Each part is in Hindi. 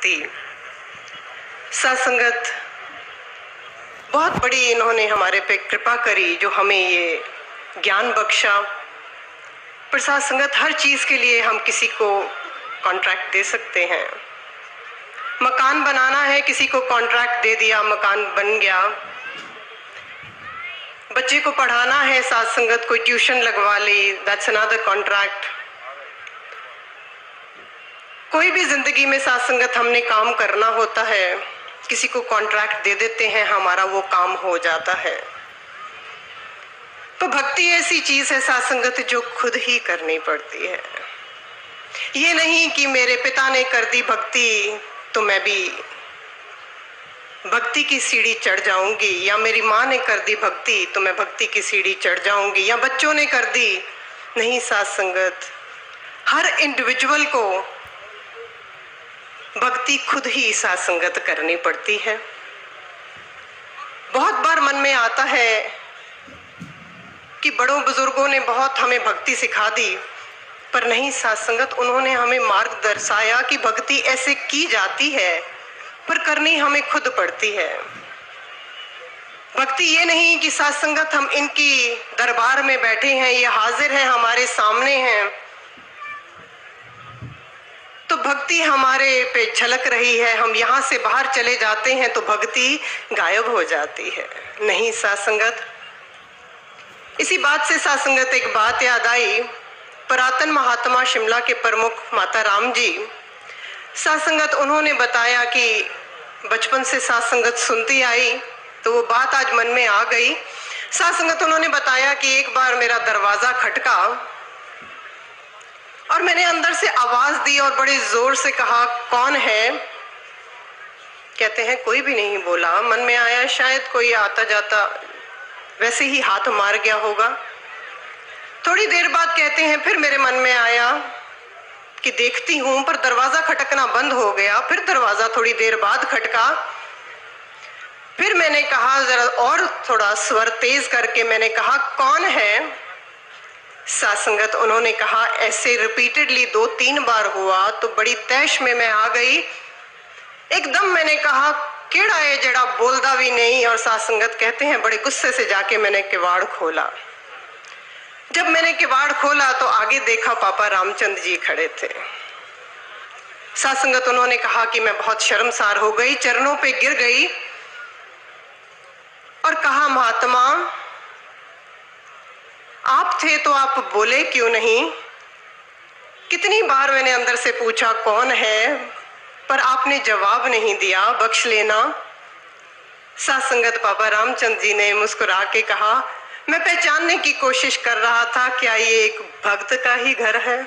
भक्ति। सत्संगत बहुत बड़ी इन्होंने हमारे पे कृपा करी, जो हमें ये ज्ञान बख्शा। पर सत्संगत हर चीज के लिए हम किसी को कॉन्ट्रैक्ट दे सकते हैं। मकान बनाना है, किसी को कॉन्ट्रैक्ट दे दिया, मकान बन गया। बच्चे को पढ़ाना है, सत्संगत कोई ट्यूशन लगवा ली, दैट्स अनदर कॉन्ट्रैक्ट। कोई भी जिंदगी में सत्संगत हमने काम करना होता है, किसी को कॉन्ट्रैक्ट दे देते हैं, हमारा वो काम हो जाता है। तो भक्ति ऐसी चीज है सत्संगत जो खुद ही करनी पड़ती है। ये नहीं कि मेरे पिता ने कर दी भक्ति तो मैं भी भक्ति की सीढ़ी चढ़ जाऊंगी, या मेरी माँ ने कर दी भक्ति तो मैं भक्ति की सीढ़ी चढ़ जाऊंगी, या बच्चों ने कर दी। नहीं, सत्संगत हर इंडिविजुअल को भक्ति खुद ही सत्संगत करनी पड़ती है। बहुत बार मन में आता है कि बड़ों बुजुर्गों ने बहुत हमें भक्ति सिखा दी, पर नहीं सत्संगत, उन्होंने हमें मार्ग दर्शाया कि भक्ति ऐसे की जाती है, पर करनी हमें खुद पड़ती है। भक्ति ये नहीं कि सत्संगत हम इनकी दरबार में बैठे हैं, ये हाजिर हैं, हमारे सामने हैं, तो भक्ति हमारे पे झलक रही है, हम यहाँ से बाहर चले जाते हैं तो भक्ति गायब हो जाती है। नहीं सत्संगत, इसी बात से सत्संगत एक बात याद आई। पुरातन महात्मा शिमला के प्रमुख माता राम जी सत्संगत, उन्होंने बताया कि बचपन से सत्संगत सुनती आई, तो वो बात आज मन में आ गई। सत्संगत उन्होंने बताया कि एक बार मेरा दरवाजा खटका और मैंने अंदर से आवाज दी और बड़े जोर से कहा, कौन है? कहते हैं कोई भी नहीं बोला। मन में आया शायद कोई आता जाता वैसे ही हाथ मार गया होगा। थोड़ी देर बाद कहते हैं फिर मेरे मन में आया कि देखती हूं, पर दरवाजा खटकना बंद हो गया। फिर दरवाजा थोड़ी देर बाद खटका। फिर मैंने कहा, जरा और थोड़ा स्वर तेज करके मैंने कहा, कौन है? सत्संगत उन्होंने कहा, ऐसे रिपीटेडली 2-3 बार हुआ तो बड़ी तैश में मैं आ गई। एकदम मैंने कहा, केड़ा है जड़ा बोलदा भी नहीं। और सत्संगत कहते हैं बड़े गुस्से से जाके मैंने किवाड़ खोला। जब मैंने किवाड़ खोला तो आगे देखा पापा रामचंद्र जी खड़े थे। सत्संगत उन्होंने कहा कि मैं बहुत शर्मसार हो गई, चरणों पे गिर गई और कहा, महात्मा आप थे तो आप बोले क्यों नहीं? कितनी बार मैंने अंदर से पूछा कौन है, पर आपने जवाब नहीं दिया, बख्श लेना। सत्संगत बाबा रामचंद्र जी ने मुस्कुरा के कहा, मैं पहचानने की कोशिश कर रहा था, क्या ये एक भक्त का ही घर है?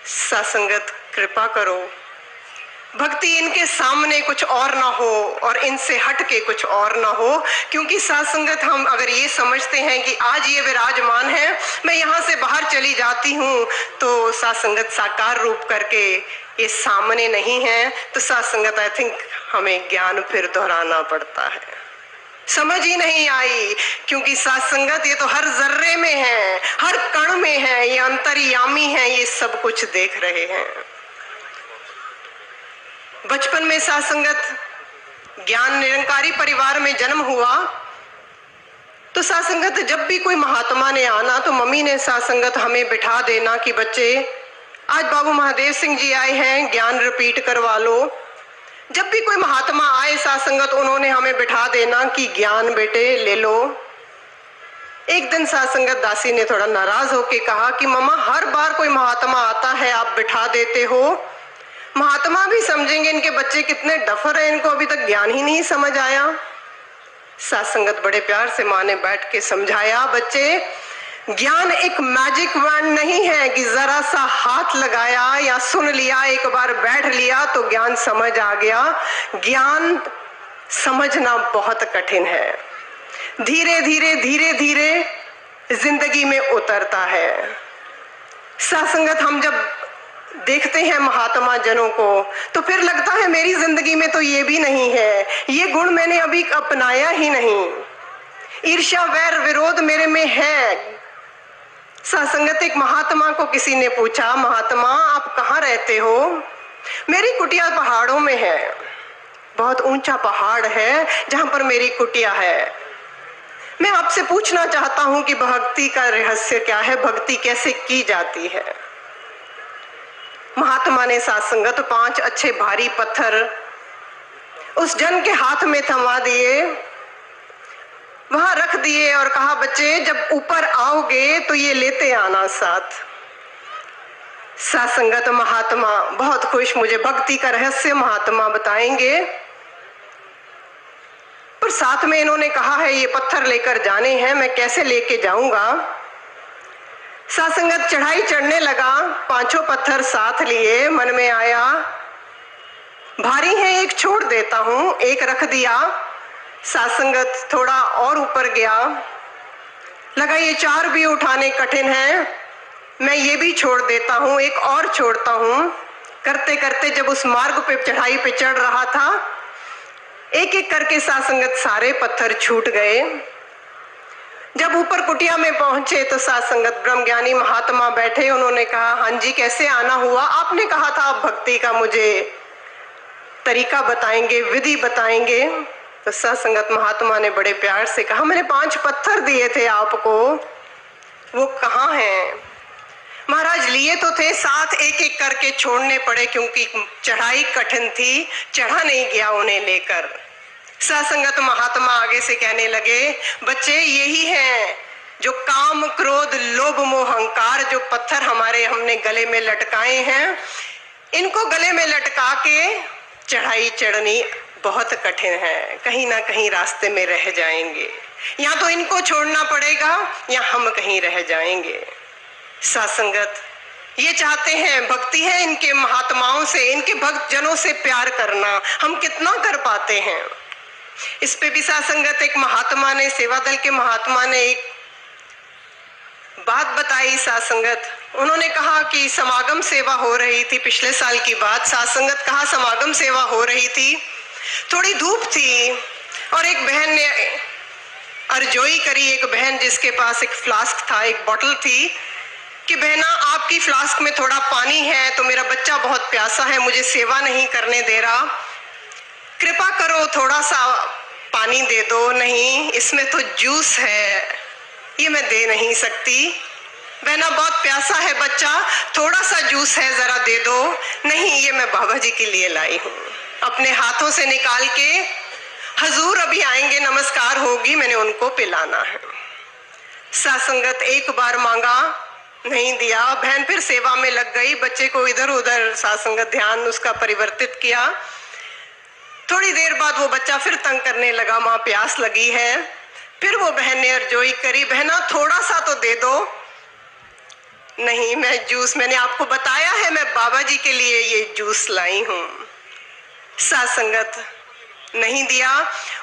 सत्संगत कृपा करो, भक्ति इनके सामने कुछ और ना हो और इनसे हट के कुछ और ना हो। क्योंकि सत्संगत हम अगर ये समझते हैं कि आज ये विराजमान है, मैं यहाँ से बाहर चली जाती हूँ, तो सत्संगत साकार रूप करके ये सामने नहीं है, तो सत्संगत आई थिंक हमें ज्ञान फिर दोहराना पड़ता है। समझ ही नहीं आई, क्योंकि सत्संगत ये तो हर जर्रे में है, हर कण में है, ये अंतर्यामी है, ये सब कुछ देख रहे हैं। बचपन में सत्संगत ज्ञान निरंकारी परिवार में जन्म हुआ, तो सत्संगत जब भी कोई महात्मा ने आना तो मम्मी ने सत्संगत हमें बिठा देना कि बच्चे आज बाबू महादेव सिंह जी आए हैं, ज्ञान रिपीट करवा लो। जब भी कोई महात्मा आए सत्संगत उन्होंने हमें बिठा देना कि ज्ञान बेटे ले लो। एक दिन सत्संगत दासी ने थोड़ा नाराज होके कहा कि मम्मा हर बार कोई महात्मा आता है आप बिठा देते हो, महात्मा भी समझेंगे इनके बच्चे कितने डफर हैं, इनको अभी तक ज्ञान ही नहीं समझ आया। सत्संगत बड़े प्यार से माँ ने बैठ के समझाया, बच्चे ज्ञान एक मैजिक वैंड नहीं है कि जरा सा हाथ लगाया या सुन लिया, एक बार बैठ लिया तो ज्ञान समझ आ गया। ज्ञान समझना बहुत कठिन है, धीरे धीरे धीरे धीरे जिंदगी में उतरता है। सत्संगत हम जब देखते हैं महात्मा जनों को तो फिर लगता है मेरी जिंदगी में तो ये भी नहीं है, ये गुण मैंने अभी अपनाया ही नहीं, ईर्ष्या वैर विरोध मेरे में है। सत्संगत एक महात्मा को किसी ने पूछा, महात्मा आप कहाँ रहते हो? मेरी कुटिया पहाड़ों में है, बहुत ऊंचा पहाड़ है जहां पर मेरी कुटिया है। मैं आपसे पूछना चाहता हूं कि भक्ति का रहस्य क्या है, भक्ति कैसे की जाती है। महात्मा ने साथ संगत 5 अच्छे भारी पत्थर उस जन के हाथ में थमा दिए, वहां रख दिए और कहा, बच्चे जब ऊपर आओगे तो ये लेते आना साथ। साथ संगत महात्मा बहुत खुश, मुझे भक्ति का रहस्य महात्मा बताएंगे, पर साथ में इन्होंने कहा है ये पत्थर लेकर जाने हैं, मैं कैसे लेके जाऊंगा। साथ संगत चढ़ाई चढ़ने लगा, 5 पत्थर साथ लिए, मन में आया भारी है, एक छोड़ देता हूं, एक रख दिया। साथ संगत थोड़ा और ऊपर गया, लगा ये 4 भी उठाने कठिन हैं, मैं ये भी छोड़ देता हूं, एक और छोड़ता हूं। करते करते जब उस मार्ग पे चढ़ाई पे चढ़ रहा था, एक एक करके साथ संगत सारे पत्थर छूट गए। जब ऊपर कुटिया में पहुंचे तो साथ संगत ब्रह्मज्ञानी महात्मा बैठे, उन्होंने कहा, हाँ जी कैसे आना हुआ, आपने कहा था आप भक्ति का मुझे तरीका बताएंगे, विधि बताएंगे। तो साथ संगत महात्मा ने बड़े प्यार से कहा, मैंने 5 पत्थर दिए थे आपको, वो कहाँ हैं? महाराज लिए तो थे, साथ एक एक करके छोड़ने पड़े क्योंकि चढ़ाई कठिन थी, चढ़ा नहीं गया उन्हें लेकर। साथ संगत महात्मा आगे से कहने लगे, बच्चे यही हैं जो काम क्रोध लोभ मोह अहंकार जो पत्थर हमने गले में लटकाए हैं, इनको गले में लटका के चढ़ाई चढ़नी बहुत कठिन है, कहीं ना कहीं रास्ते में रह जाएंगे, या तो इनको छोड़ना पड़ेगा या हम कहीं रह जाएंगे। साथ संगत ये चाहते हैं, भक्ति है इनके महात्माओं से, इनके भक्त जनों से प्यार करना, हम कितना कर पाते हैं। इस पे भी साथ संगत एक महात्मा ने, सेवा दल के महात्मा ने एक बात बताई। साथ संगत उन्होंने कहा कि समागम सेवा हो रही थी, पिछले साल की बात। साथ संगत कहा समागम सेवा हो रही थी, थोड़ी धूप थी और एक बहन ने अर्जोई करी, एक बहन जिसके पास एक फ्लास्क था, एक बोतल थी, कि बहना आपकी फ्लास्क में थोड़ा पानी है तो मेरा बच्चा बहुत प्यासा है, मुझे सेवा नहीं करने दे रहा, कृपा करो थोड़ा सा पानी दे दो। नहीं, इसमें तो जूस है, ये मैं दे नहीं सकती। बहना बहुत प्यासा है बच्चा, थोड़ा सा जूस है, जरा दे दो। नहीं, ये मैं बाबा जी के लिए लाई हूँ। अपने हाथों से निकाल के, हजूर अभी आएंगे, नमस्कार होगी, मैंने उनको पिलाना है। साथ संगत एक बार मांगा, नहीं दिया, बहन फिर सेवा में लग गई, बच्चे को इधर उधर साथ संगत ध्यान उसका परिवर्तित किया। थोड़ी देर बाद वो बच्चा फिर तंग करने लगा, माँ प्यास लगी है। फिर वो बहन ने अर्जोई करी, बहना थोड़ा सा तो दे दो। नहीं, मैं जूस, मैंने आपको बताया है मैं बाबा जी के लिए ये जूस लाई हूँ। साथ संगत नहीं दिया।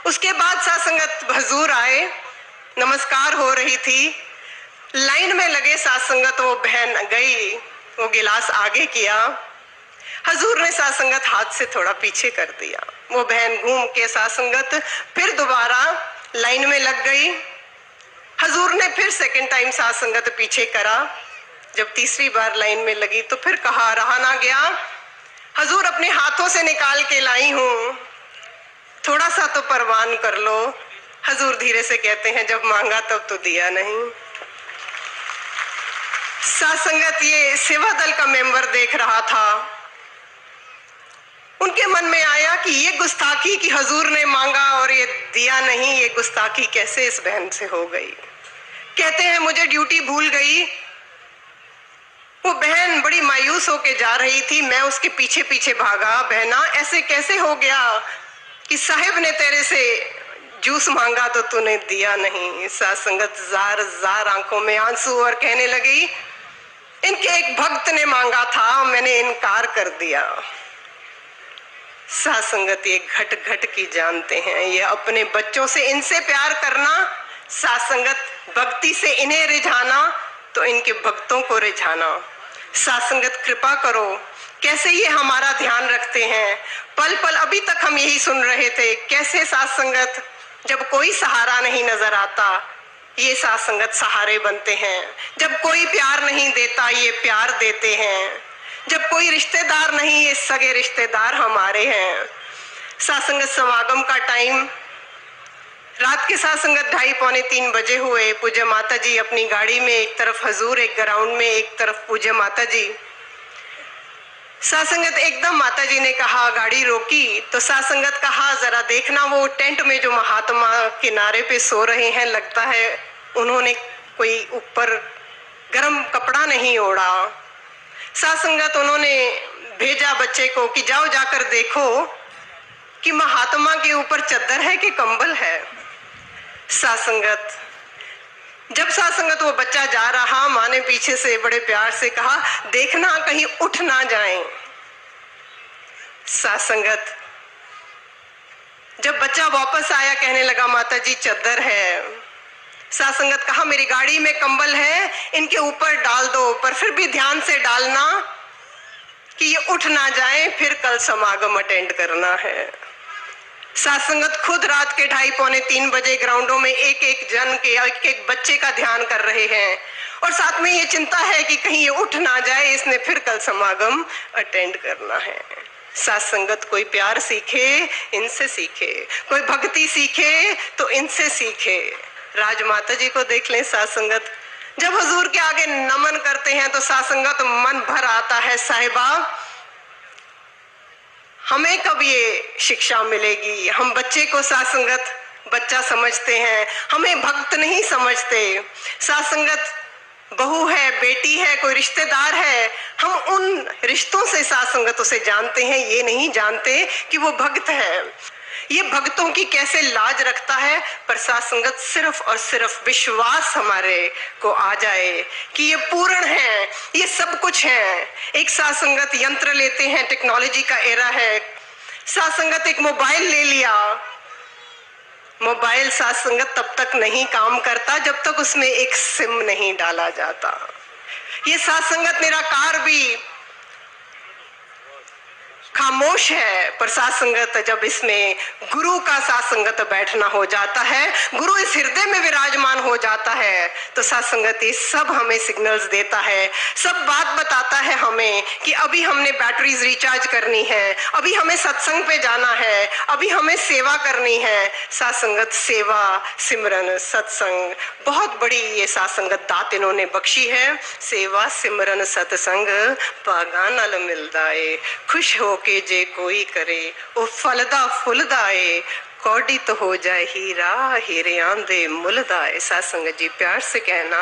उसके बाद साथ संगत हजूर आए, नमस्कार हो रही थी, लाइन में लगे साथ संगत, वो बहन गई, वो गिलास आगे किया, हजूर ने साथ संगत हाथ से थोड़ा पीछे कर दिया। वो बहन घूम के साथ संगत फिर दोबारा लाइन में लग गई। हजूर ने फिर सेकंड टाइम साथ संगत पीछे करा। जब तीसरी बार लाइन में लगी तो फिर कहा, रहा ना गया, हजूर अपने हाथों से निकाल के लाई हूं, थोड़ा सा तो परवान कर लो। हजूर धीरे से कहते हैं, जब मांगा तब तो दिया नहीं। साथ संगत ये सेवा दल का मेंबर देख रहा था, उनके मन में आया कि ये गुस्ताखी कि हजूर ने मांगा और ये दिया नहीं, ये गुस्ताखी कैसे इस बहन से हो गई। कहते हैं मुझे ड्यूटी भूल गई। वो बहन बड़ी मायूस होके जा रही थी, मैं उसके पीछे पीछे भागा, बहना ऐसे कैसे हो गया कि साहिब ने तेरे से जूस मांगा तो तूने दिया नहीं। साथ संगत जार जार आंखों में आंसू और कहने लगी, इनके एक भक्त ने मांगा था, मैंने इनकार कर दिया। साथ संगत ये घट घट की जानते हैं, ये अपने बच्चों से इनसे प्यार करना, साथ संगत भक्ति से इन्हें रिझाना तो इनके भक्तों को रिझाना। साथ संगत कृपा करो, कैसे ये हमारा ध्यान रखते हैं। पल पल अभी तक हम यही सुन रहे थे, कैसे साथ संगत जब कोई सहारा नहीं नजर आता, ये साथ संगत सहारे बनते हैं। जब कोई प्यार नहीं देता, ये प्यार देते हैं। जब कोई रिश्तेदार नहीं, ये सगे रिश्तेदार हमारे हैं। सासंगत समागम का टाइम रात के सासंगत 2:30-3 बजे हुए। पूज्य माता जी अपनी गाड़ी में, एक तरफ हजूर, एक ग्राउंड में, एक तरफ पूज्य माता जी। सासंगत एकदम माता जी ने कहा, गाड़ी रोकी तो सासंगत कहा, जरा देखना वो टेंट में जो महात्मा किनारे पे सो रहे हैं, लगता है उन्होंने कोई ऊपर गर्म कपड़ा नहीं ओढ़ा। सासंगत उन्होंने भेजा बच्चे को कि जाओ जाकर देखो कि महात्मा के ऊपर चद्दर है कि कंबल है। सासंगत जब सासंगत वो बच्चा जा रहा, माँ ने पीछे से बड़े प्यार से कहा, देखना कहीं उठ ना जाए। सासंगत जब बच्चा वापस आया, कहने लगा माता जी चद्दर है। सासंगत कहा, मेरी गाड़ी में कंबल है, इनके ऊपर डाल दो, पर फिर भी ध्यान से डालना कि ये उठ ना जाए, फिर कल समागम अटेंड करना है। सासंगत खुद रात के 2:30-3 बजे ग्राउंडों में एक एक जन के, एक एक बच्चे का ध्यान कर रहे हैं और साथ में ये चिंता है कि कहीं ये उठ ना जाए, इसने फिर कल समागम अटेंड करना है। सासंगत कोई प्यार सीखे इनसे सीखे, कोई भक्ति सीखे तो इनसे सीखे। राजमाता जी को देख लें। सासंगत जब हुजूर के आगे नमन करते हैं तो सासंगत मन भर आता है, साहिबा हमें कब ये शिक्षा मिलेगी। हम बच्चे को सासंगत बच्चा समझते हैं, हमें भक्त नहीं समझते। सासंगत बहू है, बेटी है, कोई रिश्तेदार है, हम उन रिश्तों से सासंगत उसे जानते हैं, ये नहीं जानते कि वो भक्त है। ये भक्तों की कैसे लाज रखता है, पर सासंगत सिर्फ और सिर्फ विश्वास हमारे को आ जाए कि ये पूर्ण है, ये सब कुछ है। एक सासंगत यंत्र लेते हैं, टेक्नोलॉजी का एरा है। सासंगत एक मोबाइल ले लिया, मोबाइल सासंगत तब तक नहीं काम करता जब तक उसमें एक सिम नहीं डाला जाता। ये सासंगत निराकार भी खामोश है, पर सासंगत जब इसमें गुरु का सासंगत बैठना हो जाता है, गुरु इस हृदय में विराजमान हो जाता है, तो सासंगत ये सब हमें सिग्नल्स देता है, सब बात बताता है हमें कि अभी हमने बैटरीज रिचार्ज करनी है, अभी हमें सत्संग पे जाना है, अभी हमें सेवा करनी है। सासंगत, सेवा, सिमरन, सत्संग, बहुत बड़ी ये सासंगत दात इन्होंने बख्शी है। सेवा सिमरन सत्संग पागा नल मिलदाए, खुश हो के जे कोई करे वो फलदा फुलदाए, कौड़ी तो हो जाए हीरा, हीरे आंदे मुलदाए। सासंगत जी प्यार से कहना।